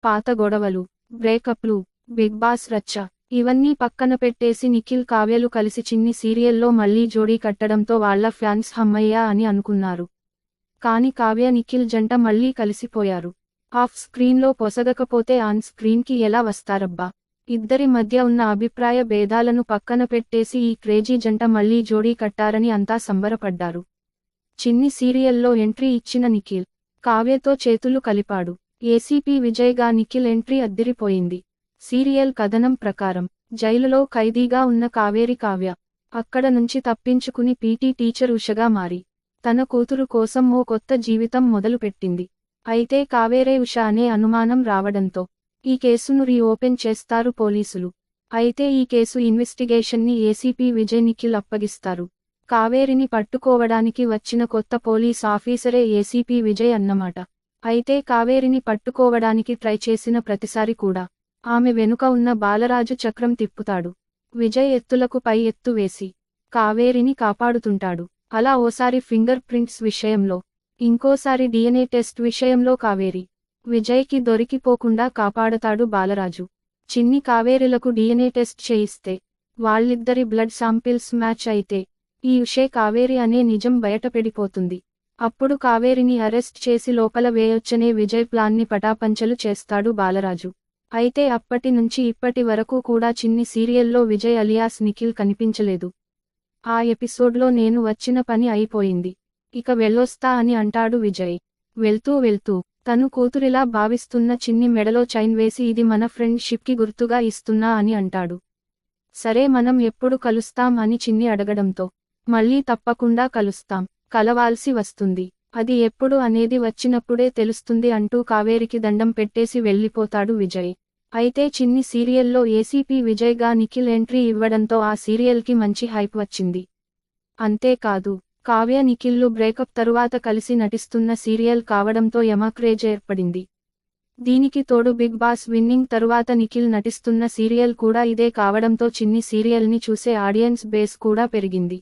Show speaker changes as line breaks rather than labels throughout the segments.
పాత గొడవలు, బ్రేకప్లు, big boss రచ్చ ఇవన్నీ పక్కన పెట్టేసి నిఖిల్ కావ్యలు కలిసి చిన్ని సీరియల్లో మళ్లీ జోడీ కట్టడంతో వాళ్ల ఫ్యాన్స్ హమ్మయ్యా అని అనుకున్నారు. కాని కావ్య నిఖిల్ జంట మళ్లీ కలిసిపోయారు. ఆఫ్ స్క్రీన్లో పొసగకపోతే ఆన్ స్క్రీన్కి ఎలా వస్తారబ్బా. ఇద్దరి మధ్య ఉన్న అభిప్రాయ భేదాలను పక్కన పెట్టేసి ఈ క్రేజీ జంట మళ్లీ జోడీ కట్టారని అంతా సంబరపడ్డారు. చిన్ని సీరియల్లో ఎంట్రీ ఇచ్చిన నిఖిల్ కావ్యతో చేతులు కలిపాడు. ఏసీపీ విజయ్గా నిఖిల్ ఎంట్రీ అద్దిరిపోయింది. సీరియల్ కథనం ప్రకారం జైలులో ఖైదీగా ఉన్న కావేరి కావ్య అక్కడ నుంచి తప్పించుకుని పీటీ టీచర్ ఉషగా మారి తన కూతురు కోసం ఓ కొత్త జీవితం మొదలుపెట్టింది. అయితే కావేరే ఉష అనే అనుమానం రావడంతో ఈ కేసును రీఓపెన్ చేస్తారు పోలీసులు. అయితే ఈ కేసు ఇన్వెస్టిగేషన్ని ఏసీపీ విజయ్ నిఖిల్ అప్పగిస్తారు. కావేరిని పట్టుకోవడానికి వచ్చిన కొత్త పోలీస్ ఆఫీసరే ఏసీపీ విజయ్ అన్నమాట. అయితే కావేరిని పట్టుకోవడానికి ట్రై చేసిన ప్రతిసారి కూడా ఆమె వెనుక ఉన్న బాలరాజు చక్రం తిప్పుతాడు. విజయ్ ఎత్తులకు పై ఎత్తు వేసి కావేరిని కాపాడుతుంటాడు. అలా ఓసారి ఫింగర్ ప్రింట్స్ విషయంలో, ఇంకోసారి DNA టెస్ట్ విషయంలో కావేరి విజయ్కి దొరికిపోకుండా కాపాడతాడు బాలరాజు. చిన్ని కావేరిలకు DNA టెస్ట్ చేయిస్తే వాళ్ళిద్దరి బ్లడ్ శాంపిల్స్ మ్యాచ్ అయితే ఈ ఉషే కావేరి అనే నిజం బయటపడిపోతుంది. అప్పుడు కావేరిని అరెస్ట్ చేసి లోపల వేయొచ్చనే విజయ్ ప్లాన్ని పటాపంచలు చేస్తాడు బాలరాజు. అయితే అప్పటి నుంచి ఇప్పటి వరకు కూడా చిన్ని సీరియల్లో విజయ్ అలియాస్ నిఖిల్ కనిపించలేదు. ఆ ఎపిసోడ్లో నేను వచ్చిన పని అయిపోయింది, ఇక వెళ్ళొస్తా అని అంటాడు విజయ్. వెళ్తూ వెళ్తూ తను కూతురిలా భావిస్తున్న చిన్ని మెడలో చైన్ వేసి ఇది మన ఫ్రెండ్షిప్కి గుర్తుగా ఇస్తున్నా అని అంటాడు. సరే మనం ఎప్పుడు కలుస్తాం అని చిన్ని అడగడంతో మళ్ళీ తప్పకుండా కలుస్తాం, కలవాల్సి వస్తుంది, అది ఎప్పుడు అనేది వచ్చినప్పుడే తెలుస్తుంది అంటూ కావేరికి దండం పెట్టేసి వెళ్ళిపోతాడు విజయ్. అయితే చిన్ని సీరియల్లో ఏసీపీ విజయ్గా నిఖిల్ ఎంట్రీ ఇవ్వడంతో ఆ సీరియల్కి మంచి హైప్ వచ్చింది. అంతేకాదు కావ్య నిఖిల్లు బ్రేకప్ తరువాత కలిసి నటిస్తున్న సీరియల్ కావడంతో యమ క్రేజ్ ఏర్పడింది. దీనికి తోడు బిగ్ బాస్ విన్నింగ్ తరువాత నిఖిల్ నటిస్తున్న సీరియల్ కూడా ఇదే కావడంతో చిన్ని సీరియల్ని చూసే ఆడియన్స్ బేస్ కూడా పెరిగింది.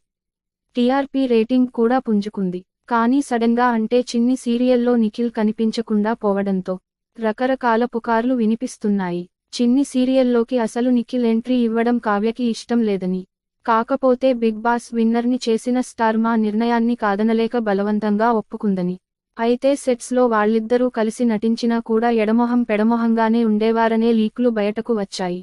టీఆర్పీ రేటింగ్ కూడా పుంజుకుంది. కానీ సడన్గా అంటే చిన్ని సీరియల్లో నిఖిల్ కనిపించకుండా పోవడంతో రకరకాల పుకార్లు వినిపిస్తున్నాయి. చిన్ని సీరియల్లోకి అసలు నిఖిల్ ఎంట్రీ ఇవ్వడం కావ్యకి ఇష్టం లేదని, కాకపోతే బిగ్ బాస్ విన్నర్ని చేసిన స్టార్ మా నిర్ణయాన్ని కాదనలేక బలవంతంగా ఒప్పుకుందని. అయితే సెట్స్లో వాళ్ళిద్దరూ కలిసి నటించినా కూడా ఎడమొహం పెడమొహంగానే ఉండేవారనే లీకులు బయటకు వచ్చాయి.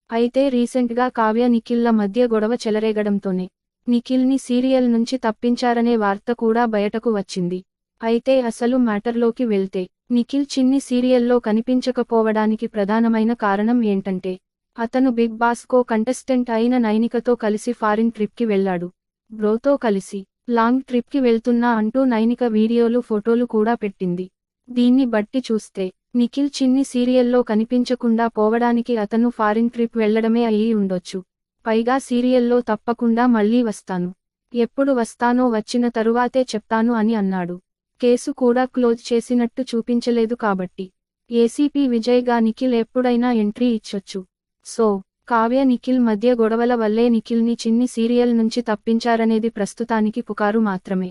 అయితే రీసెంట్గా కావ్య నిఖిల్ల మధ్య గొడవ చెలరేగడంతోనే నిఖిల్ని సీరియల్ నుంచి తప్పించారనే వార్త కూడా బయటకు వచ్చింది. అయితే అసలు మ్యాటర్లోకి వెళ్తే నిఖిల్ చిన్ని సీరియల్లో కనిపించకపోవడానికి ప్రధానమైన కారణం ఏంటంటే అతను బిగ్ బాస్ కో కంటెస్టెంట్ అయిన నైనికతో కలిసి ఫారిన్ ట్రిప్కి వెళ్లాడు. బ్రోతో కలిసి లాంగ్ ట్రిప్కి వెళ్తున్నా అంటూ నైనిక వీడియోలు ఫోటోలు కూడా పెట్టింది. దీన్ని బట్టి చూస్తే నిఖిల్ చిన్ని సీరియల్లో కనిపించకుండా పోవడానికి అతను ఫారిన్ ట్రిప్ వెళ్లడమే అయ్యి ఉండొచ్చు. పైగా సీరియల్లో తప్పకుండా మళ్లీ వస్తాను, ఎప్పుడు వస్తానో వచ్చిన తరువాతే చెప్తాను అని అన్నాడు. కేసు కూడా క్లోజ్ చేసినట్టు చూపించలేదు కాబట్టి ఏసీపీ విజయ్గా నిఖిల్ ఎప్పుడైనా ఎంట్రీ ఇచ్చొచ్చు. సో కావ్య నిఖిల్ మధ్య గొడవల వల్లే నిఖిల్ని చిన్ని సీరియల్ నుంచి తప్పించారనేది ప్రస్తుతానికి పుకారు మాత్రమే.